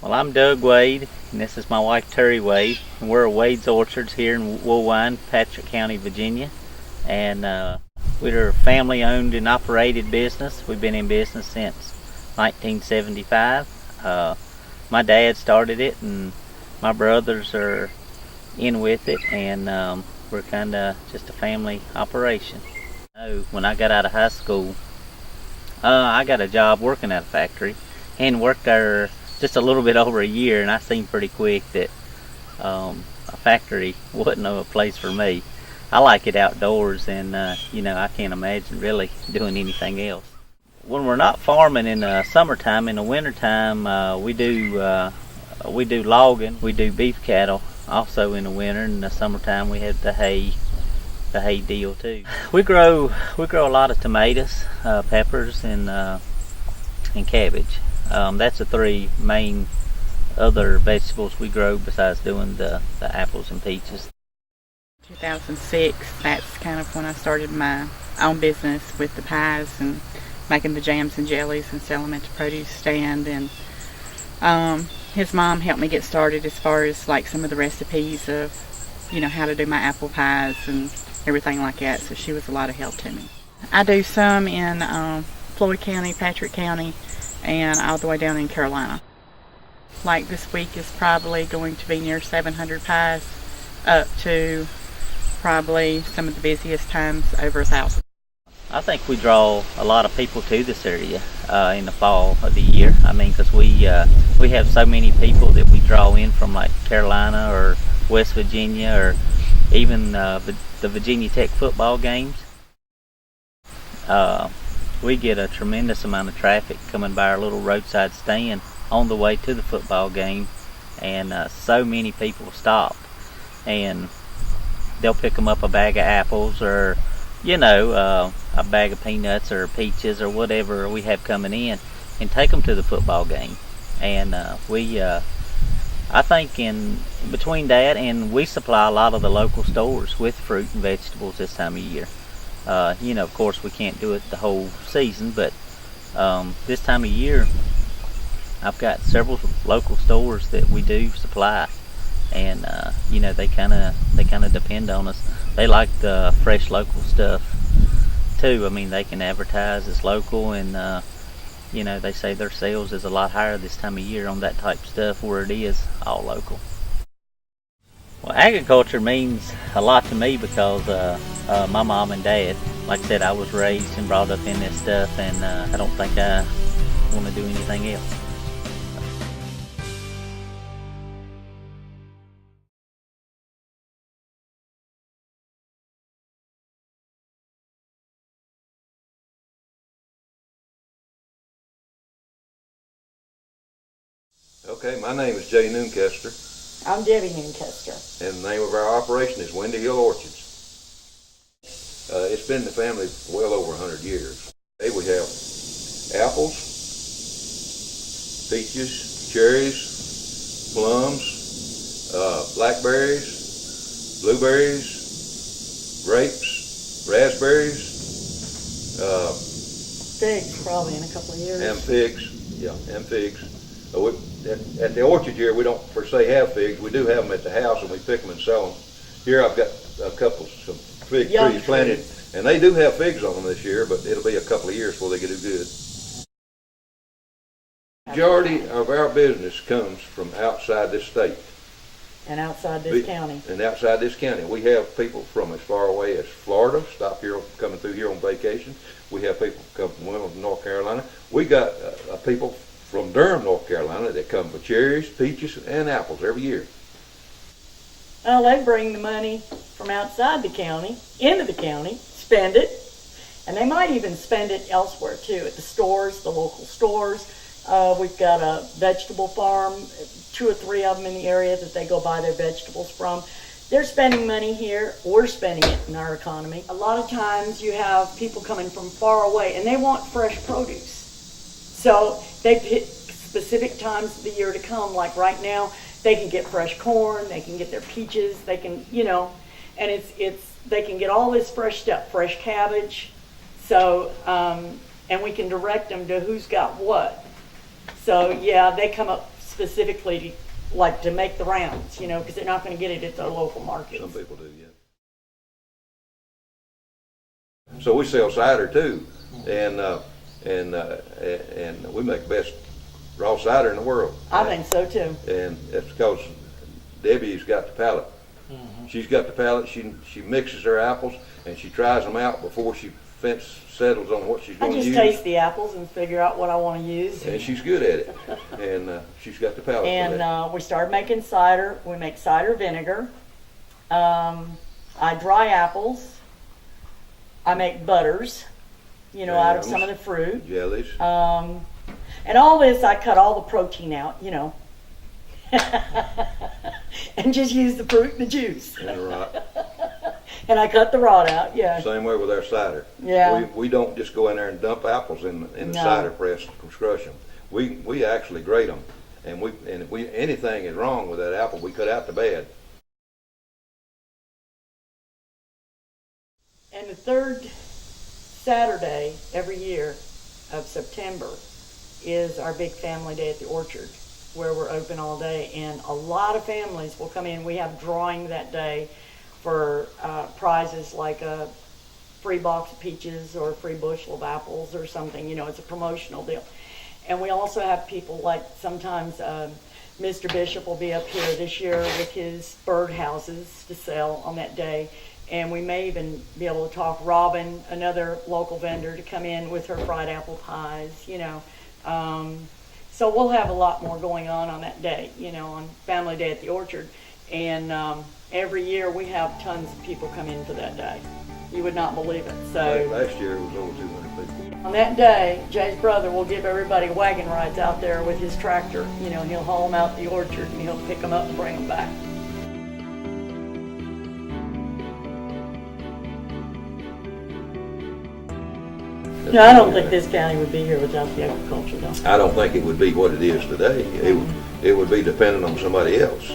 Well, I'm Doug Wade, and this is my wife Terry Wade. And we're at Wade's Orchards here in Woolwine, Patrick County, Virginia. And we're a family-owned and operated business. We've been in business since 1975. My dad started it, and my brothers are in with it, and we're kind of just a family operation. When I got out of high school, I got a job working at a factory, and worked there just a little bit over a year, and I seen pretty quick that a factory wasn't a place for me. I like it outdoors, and I can't imagine really doing anything else. When we're not farming in the summertime, in the wintertime, we do logging, we do beef cattle. Also in the winter, in the summertime, we have the hay deal too. We grow a lot of tomatoes, peppers, and cabbage. That's the three main other vegetables we grow besides doing the apples and peaches. 2006, that's kind of when I started my own business with the pies and making the jams and jellies and selling them at the produce stand. And his mom helped me get started as far as like some of the recipes of, how to do my apple pies and everything like that. So she was a lot of help to me. I do some in Floyd County, Patrick County, and all the way down in Carolina. Like this week is probably going to be near 700 pies, up to probably some of the busiest times over 1,000. I think we draw a lot of people to this area in the fall of the year. I mean, because we have so many people that we draw in from like Carolina or West Virginia, or even the Virginia Tech football games. We get a tremendous amount of traffic coming by our little roadside stand on the way to the football game, and so many people stop, and they'll pick them up a bag of apples, or a bag of peanuts or peaches or whatever we have coming in, and take them to the football game. And I think in between that, and we supply a lot of the local stores with fruit and vegetables this time of year. Of course we can't do it the whole season, but this time of year I've got several local stores that we do supply, and they kind of depend on us. They like the fresh local stuff too. I mean, they can advertise as local, and they say their sales is a lot higher this time of year on that type of stuff where it is all local. Well, agriculture means a lot to me because my mom and dad, like I said, I was raised and brought up in this stuff, and I don't think I want to do anything else. Okay, my name is Jay Noonkester, I'm Debbie Noonkester. and the name of our operation is Windy Hill Orchards. It's been in the family well over 100 years. Today we have apples, peaches, cherries, plums, blackberries, blueberries, grapes, raspberries, Figs probably in a couple of years. and figs. And figs. At the orchard here, we don't per se have figs. We do have them at the house, and we pick them and sell them. Here I've got some fig Young trees planted, trees. and they do have figs on them this year, but it'll be a couple of years before they get do good. Majority of our business comes from outside this state And outside this county. and outside this county. We have people from as far away as Florida coming through here on vacation. We have people come from Wilmington, North Carolina. We got people from Durham, North Carolina, that come for cherries, peaches, and apples every year. Well, they bring the money from outside the county into the county, spend it, and they might even spend it elsewhere too, at the stores, the local stores. We've got a vegetable farm, 2 or 3 of them in the area that they go buy their vegetables from. They're spending money here, we're spending it in our economy. A lot of times you have people coming from far away and they want fresh produce. So they pick specific times of the year to come, like right now, they can get fresh corn, they can get their peaches, they can, and they can get all this fresh stuff, fresh cabbage. So, and we can direct them to who's got what. So yeah, they come up specifically to make the rounds, because they're not going to get it at the local markets. Some people do, yeah. So we sell cider too, and we make the best raw cider in the world. I think so too. And it's because Debbie's got the palate. She's got the palate. She mixes her apples and she tries them out before she settles on what she's I going to just use. taste the apples and figure out what I want to use. And she's good at it. And she's got the palate for that. And we started making cider. We make cider vinegar. I dry apples. I make butters, out of some of the fruit. Jellies. And all this, I cut all the protein out, and just use the fruit and the juice. And the rot. And I cut the rot out, yeah. Same way with our cider. Yeah. We don't just go in there and dump apples in the No. cider press from crush them. We actually grate them, and if anything is wrong with that apple, we cut out the bad. And the third Saturday every year of September is our big family day at the orchard, where we're open all day, and a lot of families will come in. We have drawing that day for prizes like a free box of peaches or a free bushel of apples or something. It's a promotional deal. And we also have people like sometimes Mr. Bishop will be up here this year with his bird houses to sell on that day. And we may even be able to talk Robin, another local vendor, to come in with her fried apple pies, So we'll have a lot more going on that day, on Family Day at the Orchard. And every year we have tons of people come in for that day. You would not believe it. So Last year it was over 200 people. on that day, Jay's brother will give everybody wagon rides out there with his tractor. He'll haul them out the orchard and he'll pick them up and bring them back. No, I don't think this county would be here without the agriculture, though. I don't think it would be what it is today. It would be dependent on somebody else.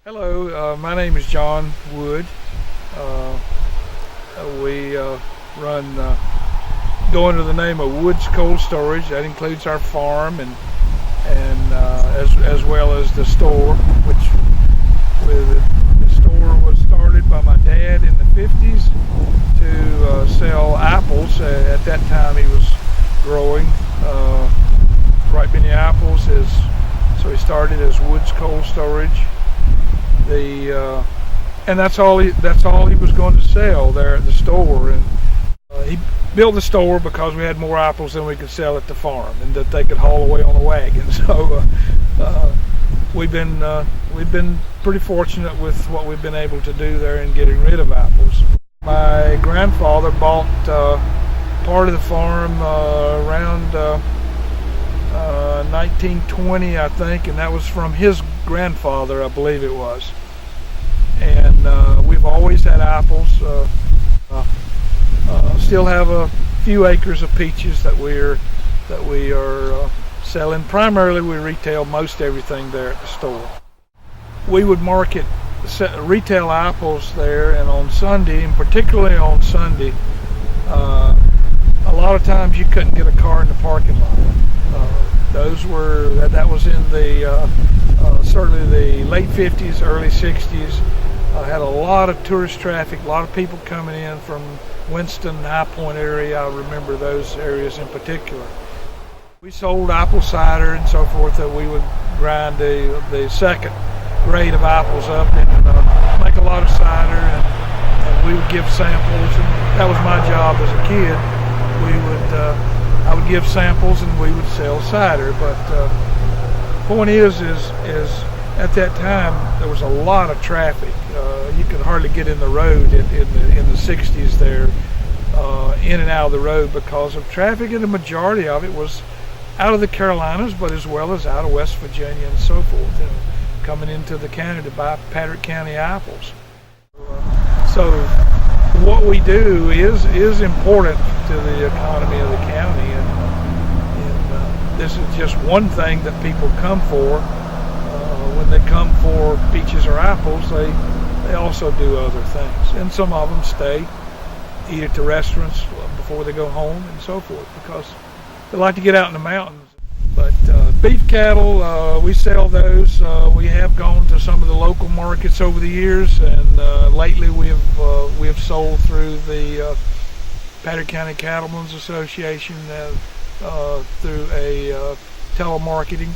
Hello, my name is John Wood. We run, go under the name of Woods Cold Storage. That includes our farm and as well as the store, the store was started by my dad in the 50s to sell apples. At that time he was growing ripe many apples, so he started as Woods Cold Storage. And that's all he was going to sell there at the store. And he built the store because we had more apples than we could sell at the farm, and that they could haul away on a wagon. So we've been pretty fortunate with what we've been able to do there in getting rid of apples. My grandfather bought part of the farm around 1920, I think, and that was from his grandfather, I believe it was. And we've always had apples. Still have a few acres of peaches that we are selling. Primarily, we retail most everything there at the store. We would market retail apples there, and on Sunday, and particularly on Sunday, a lot of times you couldn't get a car in the parking lot. That was in the certainly the late 50s, early 60s. Had a lot of tourist traffic, a lot of people coming in from Winston, High Point area. I remember those areas in particular. We sold apple cider and so forth, that we would grind the second grade of apples up and make a lot of cider, and we would give samples, and that was my job as a kid. I would give samples and we would sell cider, but point is at that time there was a lot of traffic. You could hardly get in the road in the 60s there, in and out of the road because of traffic, and the majority of it was out of the Carolinas, but as well as out of West Virginia and so forth, coming into the county to buy Patrick County apples. So what we do is important to the economy of the county, and this is just one thing that people come for. When they come for peaches or apples, they they also do other things. And some of them stay, eat at the restaurants before they go home and so forth, because they like to get out in the mountains. But beef cattle, we sell those. We have gone to some of the local markets over the years, and lately we have sold through the Patrick County Cattlemen's Association through a telemarketing,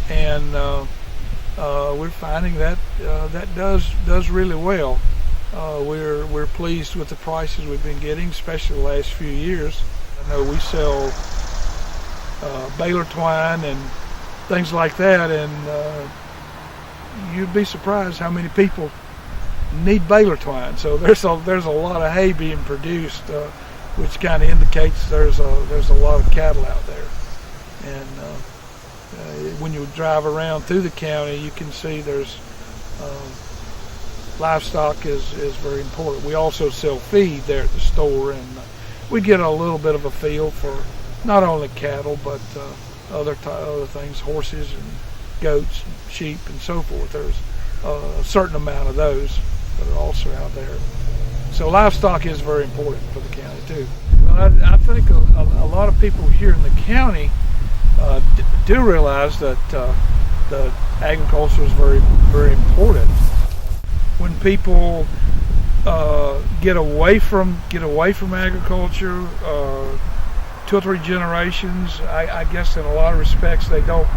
and we're finding that that does really well. We're pleased with the prices we've been getting, especially the last few years. I know we sell baler twine and things like that, and you'd be surprised how many people need baler twine. So there's a lot of hay being produced, which kind of indicates there's a lot of cattle out there. And when you drive around through the county, you can see there's livestock is very important. We also sell feed there at the store, and we get a little bit of a feel for not only cattle but other things, horses and goats, and sheep, and so forth. There's a certain amount of those that are also out there. So livestock is very important for the county too. Well, I think a lot of people here in the county do realize that the agriculture is very, very important. When people get away from agriculture, 2 or 3 generations, I guess in a lot of respects they don't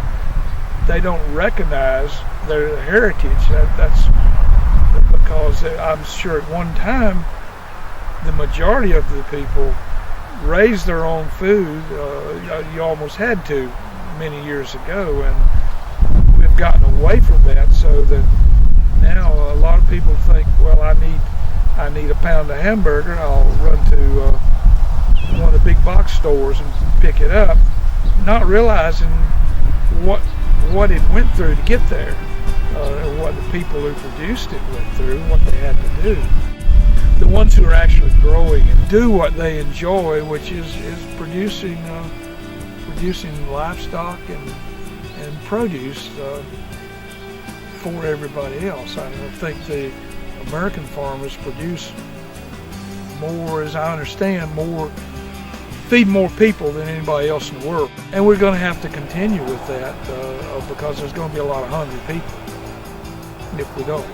recognize their heritage. That's because I'm sure at one time the majority of the people raised their own food. You almost had to many years ago, and we've gotten away from that, so that now a lot of people think, well, I need a pound of hamburger, I'll run to one of the big box stores and pick it up, not realizing what it went through to get there, and what the people who produced it went through, and what they had to do. The ones who are actually growing and do what they enjoy, which is producing livestock and produce for everybody else. I think the American farmers produce more, as I understand, feed more people than anybody else in the world. And we're going to have to continue with that because there's going to be a lot of hungry people if we don't.